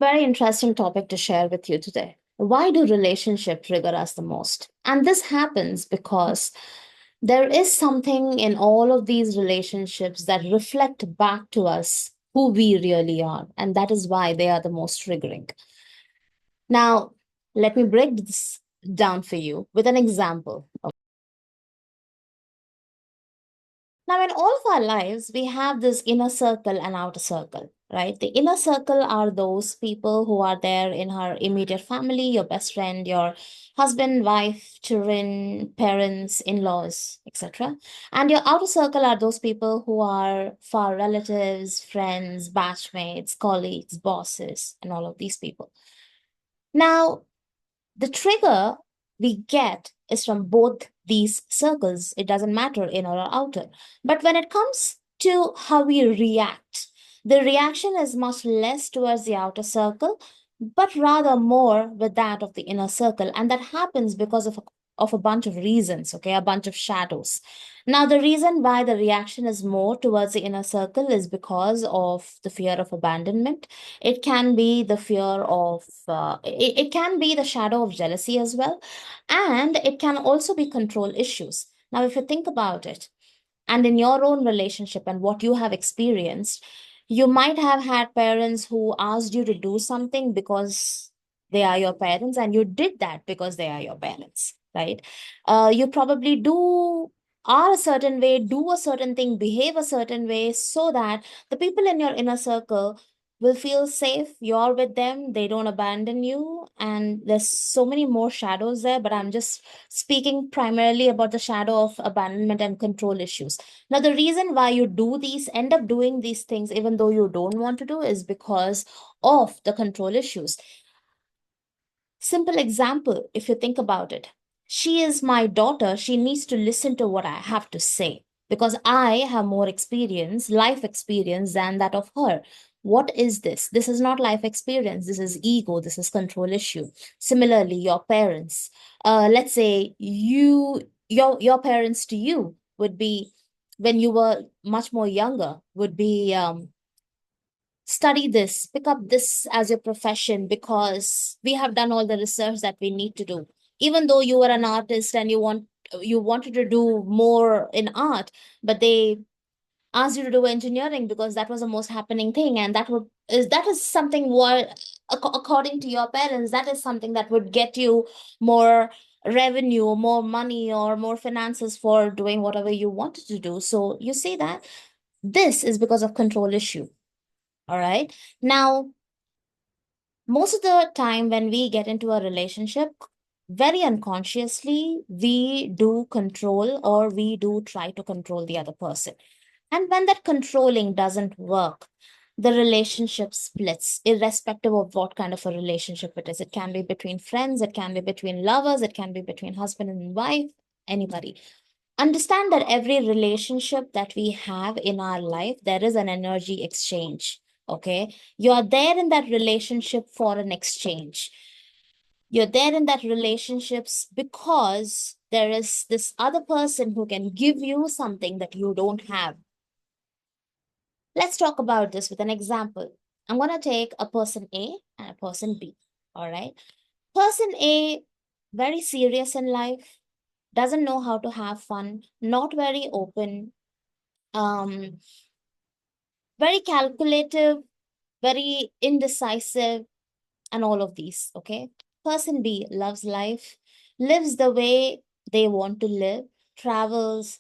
Very interesting topic to share with you today. Why do relationships trigger us the most? And this happens because there is something in all of these relationships that reflect back to us who we really are. And that is why they are the most triggering. Now, let me break this down for you with an example. Now, in all of our lives, we have this inner circle and outer circle, right? The inner circle are those people who are there in our immediate family, your best friend, your husband, wife, children, parents, in-laws, etc. And your outer circle are those people who are far relatives, friends, batchmates, colleagues, bosses, and all of these people. Now, the trigger we get is from both these circles. It doesn't matter inner or outer. But when it comes to how we react, the reaction is much less towards the outer circle, but rather more with that of the inner circle. And that happens because of a bunch of reasons, okay, a bunch of shadows. Now, the reason why the reaction is more towards the inner circle is because of the fear of abandonment. It can be the fear of, it can be the shadow of jealousy as well. And it can also be control issues. Now, if you think about it, and in your own relationship and what you have experienced, you might have had parents who asked you to do something because they are your parents, and you did that because they are your parents, right? You probably are a certain way, do a certain thing, behave a certain way so that the people in your inner circle will feel safe. You're with them, they don't abandon you. And there's so many more shadows there, but I'm just speaking primarily about the shadow of abandonment and control issues. Now, the reason why you end up doing these things, even though you don't want to do, is because of the control issues. Simple example, if you think about it. She is my daughter. She needs to listen to what I have to say because I have more experience, life experience than that of her. What is this? This is not life experience. This is ego. This is control issue. Similarly, your parents. Let's say your parents to you would be, when you were much more younger, would be study this, pick up this as your profession because we have done all the research that we need to do. Even though you were an artist and you wanted to do more in art, but they asked you to do engineering because that was the most happening thing, and that is something what, according to your parents, that is something that would get you more revenue, more money, or more finances for doing whatever you wanted to do. So you see that this is because of control issue. All right. Now, most of the time when we get into a relationship, very unconsciously, we do control or we do try to control the other person. And when that controlling doesn't work, the relationship splits, irrespective of what kind of a relationship it is. It can be between friends, it can be between lovers, it can be between husband and wife, anybody. Understand that every relationship that we have in our life, there is an energy exchange. Okay. You're there in that relationship for an exchange. You're there in that relationships because there is this other person who can give you something that you don't have. Let's talk about this with an example. I'm going to take a person A and a person B. All right. Person A, very serious in life, doesn't know how to have fun, not very open, um, very calculative, very indecisive, and all of these. Okay. Person B loves life, lives the way they want to live, travels,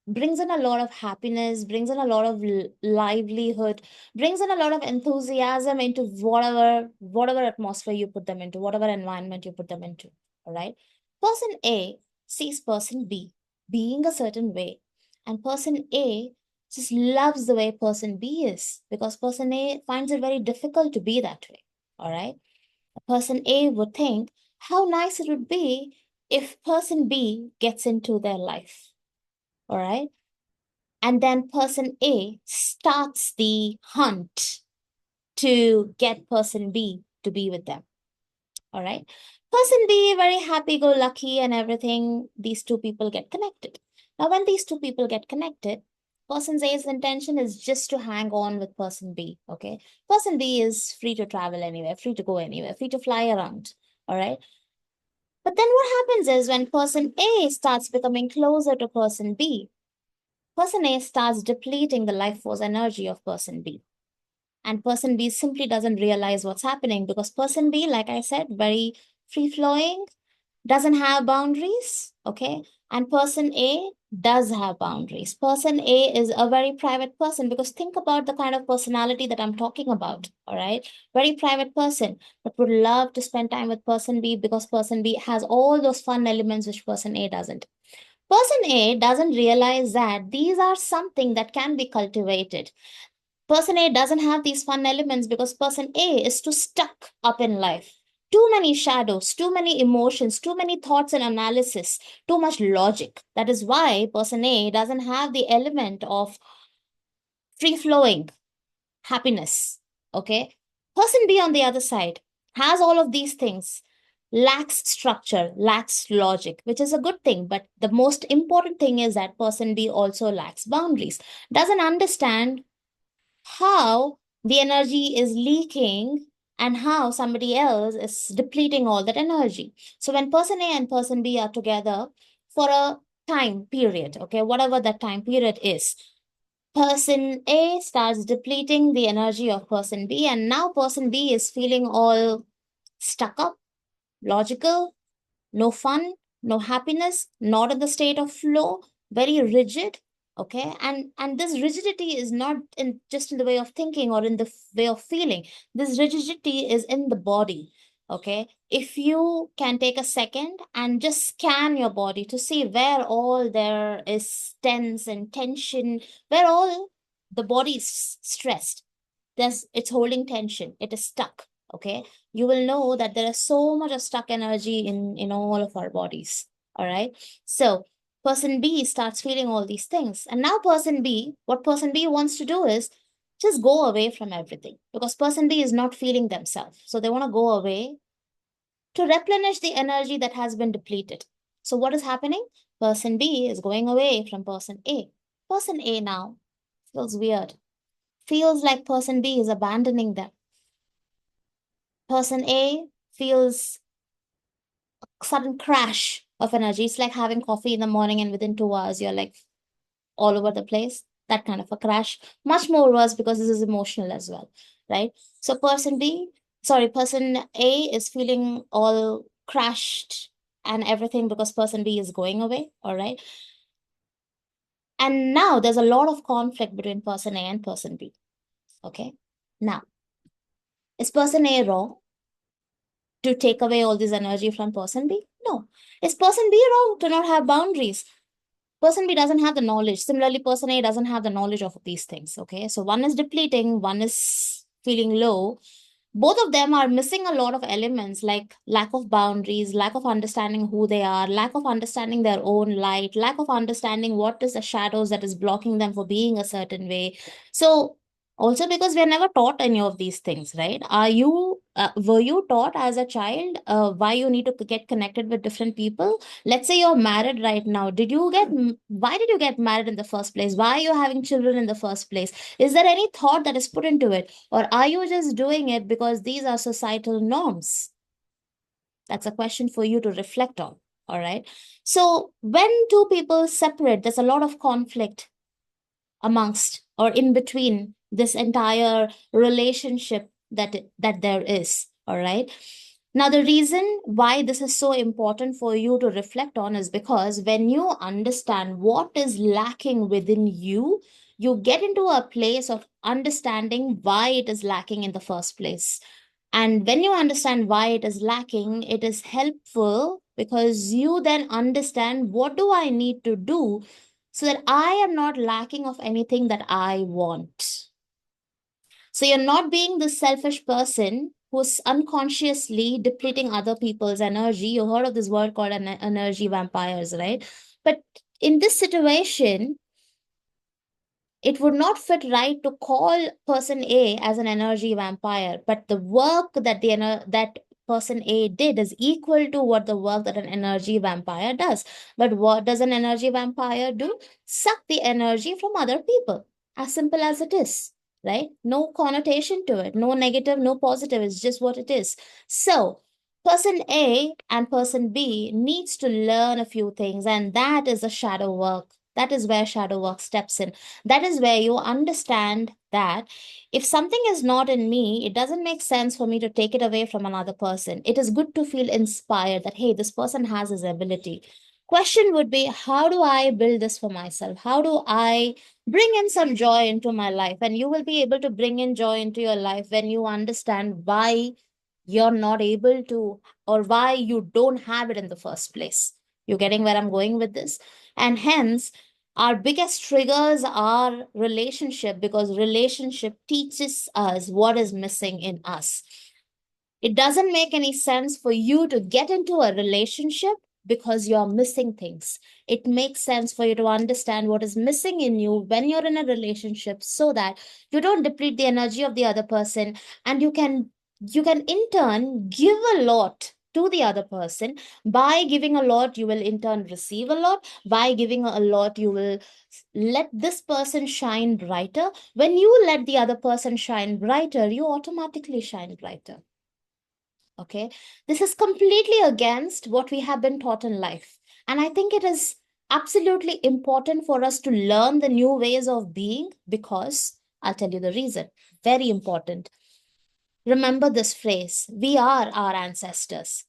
brings in a lot of happiness, brings in a lot of livelihood, brings in a lot of enthusiasm into whatever atmosphere you put them into, whatever environment you put them into. All right. Person A sees person B being a certain way, and person A just loves the way person B is because person A finds it very difficult to be that way. All right. Person A would think how nice it would be if person B gets into their life. All right. And then person A starts the hunt to get person B to be with them. All right. Person B, very happy go lucky and everything. These two people get connected. Now, when these two people get connected, Person A's intention is just to hang on with person B. Okay. Person B is free to travel anywhere, free to go anywhere, free to fly around. All right. But then what happens is when person A starts becoming closer to person B, person A starts depleting the life force energy of person B. And person B simply doesn't realize what's happening because person B, like I said, very free flowing, doesn't have boundaries. Okay. And person A does have boundaries. Person A is a very private person because think about the kind of personality that I'm talking about. All right. Very private person, but would love to spend time with person B because person B has all those fun elements which person A doesn't. Person A doesn't realize that these are something that can be cultivated. Person A doesn't have these fun elements because person A is too stuck up in life. Too many shadows, too many emotions, too many thoughts and analysis, too much logic. That is why person A doesn't have the element of free flowing happiness. Okay. Person B, on the other side, has all of these things, lacks structure, lacks logic, which is a good thing. But the most important thing is that person B also lacks boundaries, doesn't understand how the energy is leaking and how somebody else is depleting all that energy. So when person A and person B are together for a time period, okay, whatever that time period is, person A starts depleting the energy of person B, and now person B is feeling all stuck up, logical, no fun, no happiness, not in the state of flow, very rigid. Okay. And this rigidity is not in just in the way of thinking or in the way of feeling. This rigidity is in the body. Okay. If you can take a second and just scan your body to see where all there is tense and tension, where all the body is stressed, it's holding tension, it is stuck. Okay. You will know that there is so much of stuck energy in all of our bodies. All right. So person B starts feeling all these things, and now person B, what person B wants to do is just go away from everything because person B is not feeling themselves, so they want to go away to replenish the energy that has been depleted. So what is happening? Person B is going away from person A. Person A now feels weird, feels like person B is abandoning them. Person A feels a sudden crash of energy. It's like having coffee in the morning and within 2 hours, you're like all over the place. That kind of a crash. Much more worse because this is emotional as well, right? So person A is feeling all crashed and everything because person B is going away, all right? And now there's a lot of conflict between person A and person B, okay? Now, is person A wrong to take away all this energy from person B? No. Is person B wrong to not have boundaries? Person B doesn't have the knowledge. Similarly, person A doesn't have the knowledge of these things. Okay. So one is depleting, one is feeling low. Both of them are missing a lot of elements like lack of boundaries, lack of understanding who they are, lack of understanding their own light, lack of understanding what is the shadows that is blocking them for being a certain way. So also because we are never taught any of these things, right? Were you taught as a child why you need to get connected with different people? Let's say you're married right now. Why did you get married in the first place? Why are you having children in the first place? Is there any thought that is put into it? Or are you just doing it because these are societal norms? That's a question for you to reflect on. All right. So when two people separate, there's a lot of conflict amongst or in between this entire relationship that there is. All right. Now, the reason why this is so important for you to reflect on is because when you understand what is lacking within you, you get into a place of understanding why it is lacking in the first place. And when you understand why it is lacking, it is helpful because you then understand what do I need to do so that I am not lacking of anything that I want. So you're not being the selfish person who's unconsciously depleting other people's energy. You heard of this word called energy vampires, right? But in this situation, it would not fit right to call person A as an energy vampire, but the work that person A did is equal to what the work that an energy vampire does. But what does an energy vampire do? Suck the energy from other people. As simple as it is, right? No connotation to it, no negative, no positive. It's just what it is. So, person A and person B needs to learn a few things, and that is the shadow work. That is where shadow work steps in. That is where you understand that if something is not in me, it doesn't make sense for me to take it away from another person. It is good to feel inspired that, hey, this person has this ability. Question would be, how do I build this for myself? How do I bring in some joy into my life? And you will be able to bring in joy into your life when you understand why you're not able to, or why you don't have it in the first place. You're getting where I'm going with this? And hence, our biggest triggers are relationship, because relationship teaches us what is missing in us. It doesn't make any sense for you to get into a relationship because you're missing things. It makes sense for you to understand what is missing in you when you're in a relationship, so that you don't deplete the energy of the other person, and you can in turn give a lot to the other person. By giving a lot, you will in turn receive a lot. By giving a lot, you will let this person shine brighter. When you let the other person shine brighter, you automatically shine brighter. Okay, this is completely against what we have been taught in life. And I think it is absolutely important for us to learn the new ways of being, because I'll tell you the reason. Very important. Remember this phrase: we are our ancestors.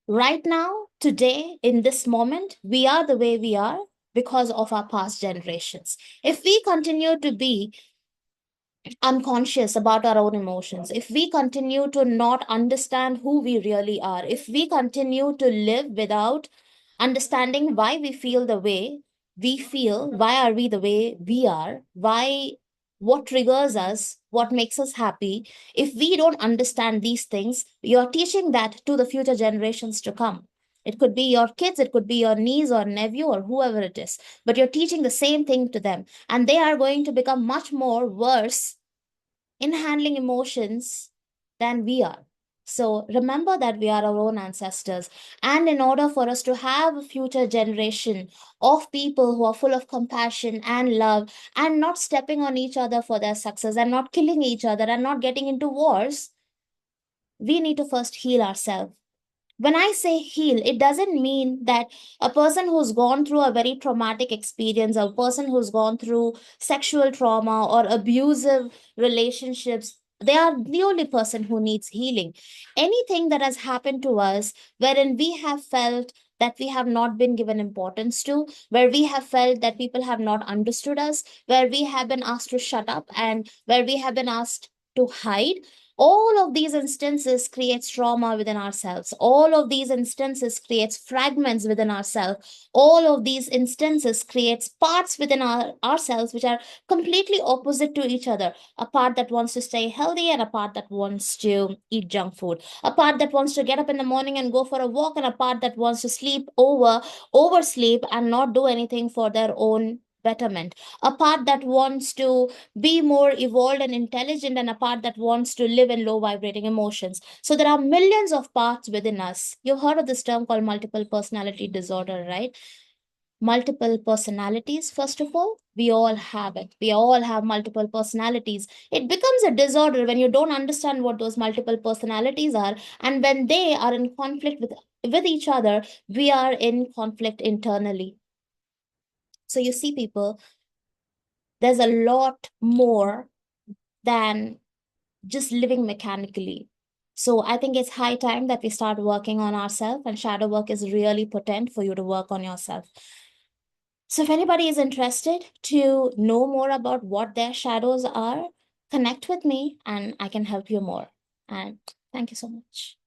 Right now, today, in this moment, we are the way we are because of our past generations. If we continue to be unconscious about our own emotions, if we continue to not understand who we really are, if we continue to live without understanding why we feel the way we feel, why are we the way we are, why, what triggers us, what makes us happy, if we don't understand these things, you're teaching that to the future generations to come. It could be your kids, it could be your niece or nephew or whoever it is, but you're teaching the same thing to them, and they are going to become much more worse in handling emotions than we are. So remember that we are our own ancestors. And in order for us to have a future generation of people who are full of compassion and love, and not stepping on each other for their success, and not killing each other, and not getting into wars, we need to first heal ourselves. When I say heal, it doesn't mean that a person who's gone through a very traumatic experience, a person who's gone through sexual trauma or abusive relationships, they are the only person who needs healing. Anything that has happened to us wherein we have felt that we have not been given importance to, where we have felt that people have not understood us, where we have been asked to shut up, and where we have been asked to hide, all of these instances creates trauma within ourselves. All of these instances creates fragments within ourselves. All of these instances creates parts within ourselves which are completely opposite to each other. A part that wants to stay healthy, and a part that wants to eat junk food. A part that wants to get up in the morning and go for a walk, and a part that wants to oversleep and not do anything for their own betterment. A part that wants to be more evolved and intelligent, and a part that wants to live in low vibrating emotions. So there are millions of parts within us. You've heard of this term called multiple personality disorder, right? Multiple personalities, first of all, we all have it. We all have multiple personalities. It becomes a disorder when you don't understand what those multiple personalities are, and when they are in conflict with each other, we are in conflict internally. So you see, people, there's a lot more than just living mechanically. So I think it's high time that we start working on ourselves, and shadow work is really potent for you to work on yourself. So if anybody is interested to know more about what their shadows are, connect with me and I can help you more. And thank you so much.